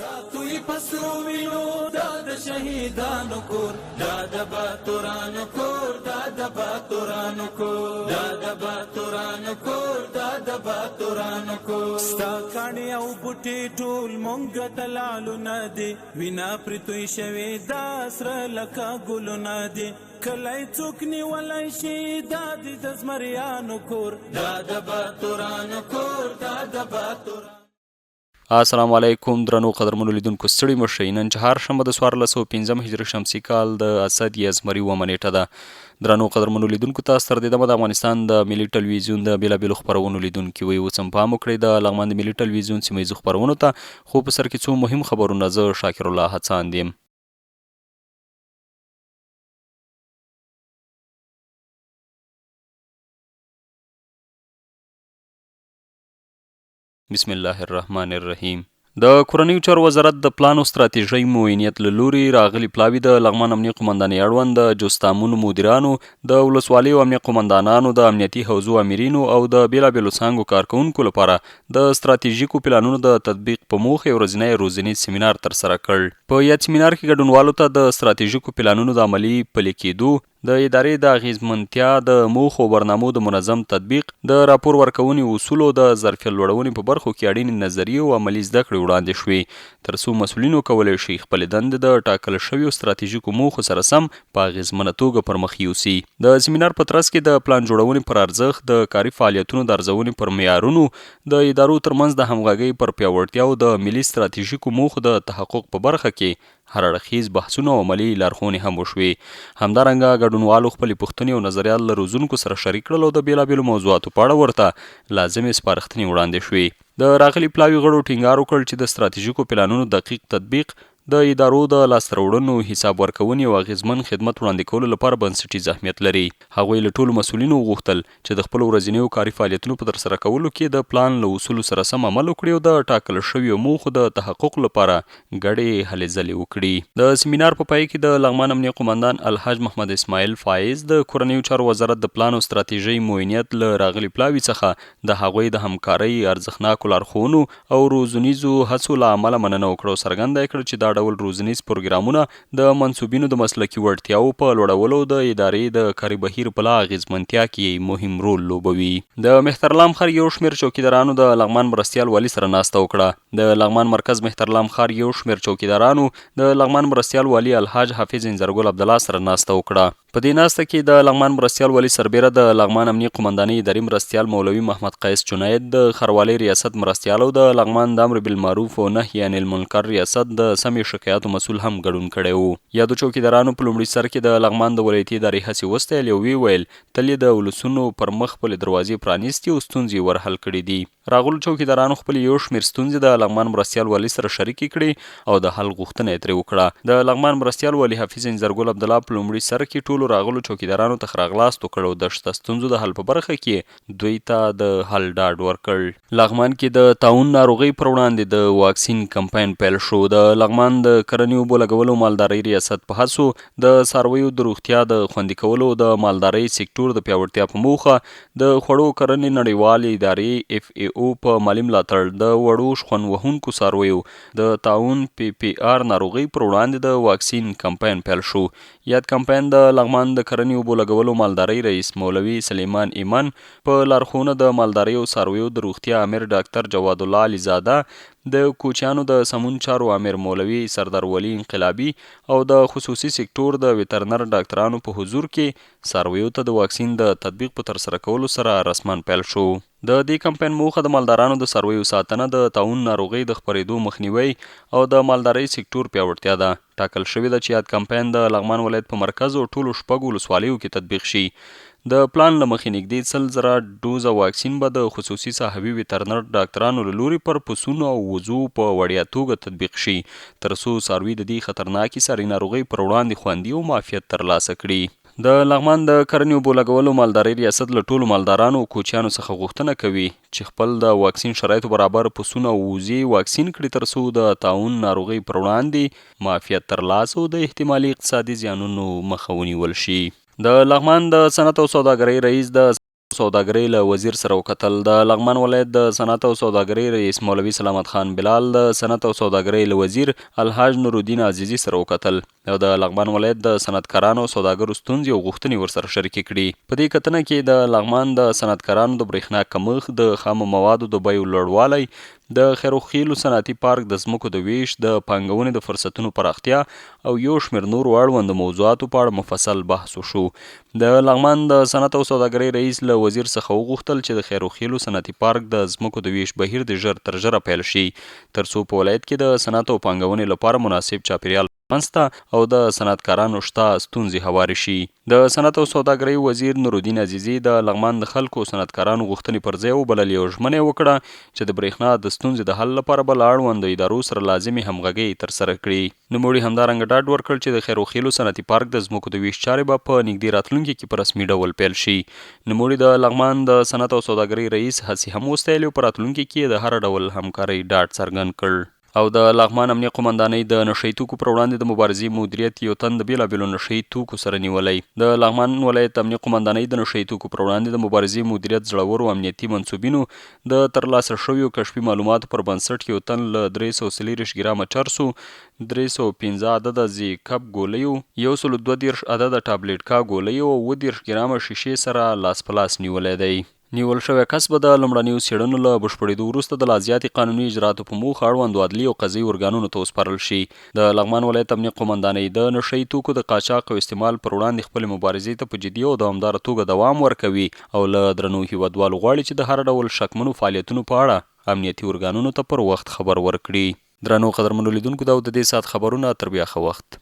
ساتوی پسرو وینو دا د شهیدانو کور، دا د باتورانو کور، دا د باتورانو کور، دا د باتورانو کور، دا د باتورانو کور. ستا کاڼي او بوټي ټول مونږ ته لالونه دي، وینا پرې توی شوې دا سره لکه ګلونه دي. کلی څوک نیولی شي دا د زمریانو کور، دا د باتورانو کور، دا د باتورانو. السلام علیکم درنو قدرمنو لیدونکو، ستړي مشئ. نن چهارشنبه د 1405 هجري شمسي کال د اسد یا زمري اومه نیټه ده. درنو قدرمنو لیدونکو، تاسو تر دې دمه د افغانستان د ملي ټلویزیون د بېلابېلو خپرونو لیدونکي وئ. اوس هم پام وکړئ د لغمان د ملي ټلویزیون سیمه ییزو خپرونو ته. خو په سر کې څو مهم خبرونه. زه شاکر الله هڅاند یم. بسم الله الرحمن الرحیم. د کورنیو چارو وزارت د پلان او ستراتیژۍ معاینیت له لوري راغلي پلاوي د لغمان امنیه قمندانۍ اړوند د جوستامونو مدیرانو، د ولسوالیو امنیه قمندانانو، د امنیتي حوزو امیرینو او د بېلابېلو څانګو کارکوونکو لپاره د ستراتیژیکو پلانونو د تطبیق په موخه یو ورځنی روزنیز سیمینار ترسره کړ. په یاد سیمینار کې ګډونوالو ته د ستراتیژیکو پلانونو د عملي پلي کېدو، د ادارې د اغیزمنتیا، د موخو او برنامو د منظم تطبیق، د راپور ورکونې اصولو د ظرفیت لوړونې په برخو کې اړینې نظریې او عملي زده کړې وړاندې شوې، تر څو مسؤلینو کولی شي خپلې دندې د ټاکل شویو ستراتیژیکو موخو سره سم په اغیزمنه توګه پر مخ یوسي. د سیمینار په ترڅ کې د پلان جوړونې پر ارزښت، د کاري فعالیتونو د ارزونې پر معیارونو، د ادارو ترمنځ د همغږۍ پر پیاوړتیاو، د ملي ستراتیژیکو موخو د تحقق په برخه کې هر اړخیز بحثونه او عملي لارښوونې هم وشوې. همدارنګه ګډونوالو خپلې پوښتنې او نظریات له روزونکو سره شریک کړل او د بېلابېلو موضوعاتو په اړه ورته لازمې سپارښتنې وړاندې شوې. د راغلي پلاوي غړو ټینګار وکړ چې د ستراتیژیکو پلانونو دقیق تطبیق د ادارو د لاسته راوړنو حساب ورکونې او اغیزمن خدمت وړاندې کولو لپاره بنسټیز اهمیت لري. هغوی له ټولو مسؤلینو وغوښتل چې د خپلو ورځنیو کاري فعالیتونو په ترسره کولو کې د پلان له اصولو سره سم عمل وکړي او د ټاکل شویو موخو د تحقق لپاره ګډې هلې ځلې وکړي. د سیمینار په پای کې د لغمان امنیه قمندان الحاج محمد اسماعیل فایز د کورنیو چارو وزارت د پلان او ستراتیژۍ معاینیت له راغلي پلاوي څخه د هغوی د همکارۍ، ارزښتناکو لارښوونو او روزنیزو هڅو له امله مننه وکړه او څرګنده یې کړه چې دا ډول روزنیز پروګرامونه د منصوبینو د مسلکي وړتیاو په لوړولو د ادارې د کاري بهیر په لا اغیزمنتیا کې مهم رول لوبوي. د مهترلام ښار یو شمېر چوکیدارانو د لغمان مرستیال والي سره ناسته وکړه. د لغمان مرکز مهترلام ښار یو شمېر چوکیدارانو د لغمان مرستیال والي الحاج حافظ انځرګل عبدالله سره ناسته وکړه. په دې ناسته کې د لغمان مرستیال والي سربیره د لغمان امنیه قمندانۍ اداري مرستیال مولوي محمد قیس جنید، د ښاروالۍ ریاست مرستیال او د لغمان د امر بالمعروف او نهي عن المنکر ریاست د سمې شکایاتو مسؤل هم ګډون کړی و. یادو چوکیدارانو په لومړي سر کې د لغمان د ولایتي ادارې هڅې وستایلې او ویې ویل تل یې د ولسونو پر مخ خپلې دروازې پرانیستي او ستونزې ورحل کړي دي. راغلو چوکیدارانو خپلې یو شمېر ستونزې د لغمان مرستیال والي سره شریکې کړې او د حل غوښتنه یې ترې وکړه. د لغمان مرستیال والي حافظ انځرګل عبدالله په لومړي سر کې ټولو راغلو چوکیدارانو ته ښه راغلاست وکړ او د شته ستونزو د حل په برخه کې دوی ته د حل ډاډ ورکړ. لغمان کې د طاعون ناروغۍ پر وړاندې د واکسین کمپاین پیل شو. د لغمان د کرنې اوبو لګولو مالدارۍ ریاست په هڅو د څارویو د روغتیا د خوندي کولو د مالدارۍ سکتور د پیاوړتیا په موخه د خوړو کرنې نړیوالې ادارې FAO په مالي ملاتړ د وړو شخون وهونکو څارویو د طاعون PPR ناروغۍ پر وړاندې د واکسین کمپاین پیل شو. یاد کمپاین د لغمان د کرنې اوبو لګولو مالدارۍ رئیس مولوي سلیمان ایمان په لارښوونه د مالدارۍ او څارویو د روغتیا امیر ډاکټر جواد الله علیزاده، د کوچیانو د سمون چارو امیر مولوي سردار ولی انقلابي او د خصوصي سکتور د ویترنر ډاکټرانو په حضور کې څارویو ته د واکسین د تطبیق په ترسره کولو سره رسماً پیل شو. د دې کمپاین موخه د مالدارانو د څارویو ساتنه، د طاعون ناروغۍ د خپرېدو مخنیوی او د مالدارۍ سکتور پیاوړتیا ده. ټاکل شوې ده چې یاد کمپاین د لغمان ولایت په مرکز او ټولو شپږو ولسوالیو کې تطبیق شي. د پلان له مخې نږدې 100,000 ډوزه واکسین به د خصوصي صاحبي ویترنر ډاکټرانو له لوري پر پسونو او وزو په وړیا توګه تطبیق شي، تر څو څاروي د دې خطرناکې ساري ناروغۍ پر وړاندې خوندي او معافیت ترلاسه کړي. د لغمان د کرنې اوبو لګولو مالدارۍ ریاست له ټولو مالدارانو او کوچیانو څخه غوښتنه کوي چې خپل د واکسین شرایطو برابر پسونه او وزې واکسین کړي، تر څو د طاعون ناروغۍ پر وړاندې معافیت ترلاسه او د احتمالي اقتصادي زیانونو مخه ونیول شي. د لغمان د صنعت او سوداګرۍ رئیس د سوداګرۍ له وزیر سره وکتل. د لغمان ولایت د صنعت او سوداګرۍ رئیس مولوي سلامت خان بلال د صنعت او سوداګرۍ له وزیر الحاج نورالدین عزیزي سره وکتل او د لغمان ولایت د صنعتکارانو او سوداګرو ستونزې او غوښتنې ورسره شریکې کړي. په دې کتنه کې د لغمان د صنعتکارانو د برېښنا کمښت، د خامو موادو د بیو لوړوالی، د خیروخیلو صنعتي پارک د ځمکو د ویش، د پانګونې د فرصتونو پراختیا او یو شمېر نورو اړوندو موضوعاتو په اړه مفصل بحث وشو. د لغمان د صنعت او سوداګرۍ رئیس له وزیر څخه وغوښتل چې د خیروخیلو صنعتي پارک د ځمکو د ویش بهیر د ژر تر ژره پیل شي ترڅو په ولایت کې د صنعت او پانګونې لپاره مناسب چاپیریال منځته او د صنعتکارانو شته ستونزې هوارې شي. د صنعت او سوداګرۍ وزیر نورالدین عزیزي د لغمان د خلکو او صنعتکارانو غوښتنې پر ځای وبللې او ژمنه یې وکړه چې د برېښنا د ستونزې د حل لپاره به له اړوندو ادارو سره لازمې همغږۍ ترسره کړي. نوموړي همدارنګه ډاډ ورکړ چې د خیروخیلو صنعتي پارک د ځمکو د ویش چارې به په نږدې راتلونکي کې په رسمي ډول پیل شي. نوموړي د لغمان د صنعت او سوداګرۍ رئیس هڅې هم وستایلې او په راتلونکي کې د هر ډول همکارۍ ډاډ څرګند کړ. او د لغمان امنیه قومندانۍ د نشهیي توکو پر وړاندې د مبارزې مدیریت یو تن د بېلابېلو نشهیي توکو سره نیولی. د لغمان ولایت امنیه قومندانۍ د نشهیي توکو پر وړاندې د مبارزې مدیریت زړورو امنیتي منصوبینو د ترلاسه شویو کشفي معلوماتو پر بنسټ یو تن له 340 ګرامه چرسو، 315 عدده زیکب ګولیو، 132 عدده ټابلیټکا ګولیو او 30 ګرامه شیشې سره لاس په لاس نیولی دی. نیول شوی کس به د لومړنیو څېړنو له بشپړېدو وروسته د لا زیاتې قانوني اجرااتو په موخه اړوندو عدلي او قضایي ارګانونو ته وسپارل شي. د لغمان ولایت امنیه قومندانۍ د نشهیي توکو د قاچاق او استعمال پر وړاندې خپلې مبارزې ته په جدي او دوامداره توګه دوام ورکوي او له درنو هیوادوالو غواړي چې د هر ډول شکمنو فعالیتونو په اړه امنیتي ارګانونو ته پر وخت خبر ورکړي. درنو قدرمنو لیدونکو، دا د دې ساعت خبرونه. تر بیا ښه وخت.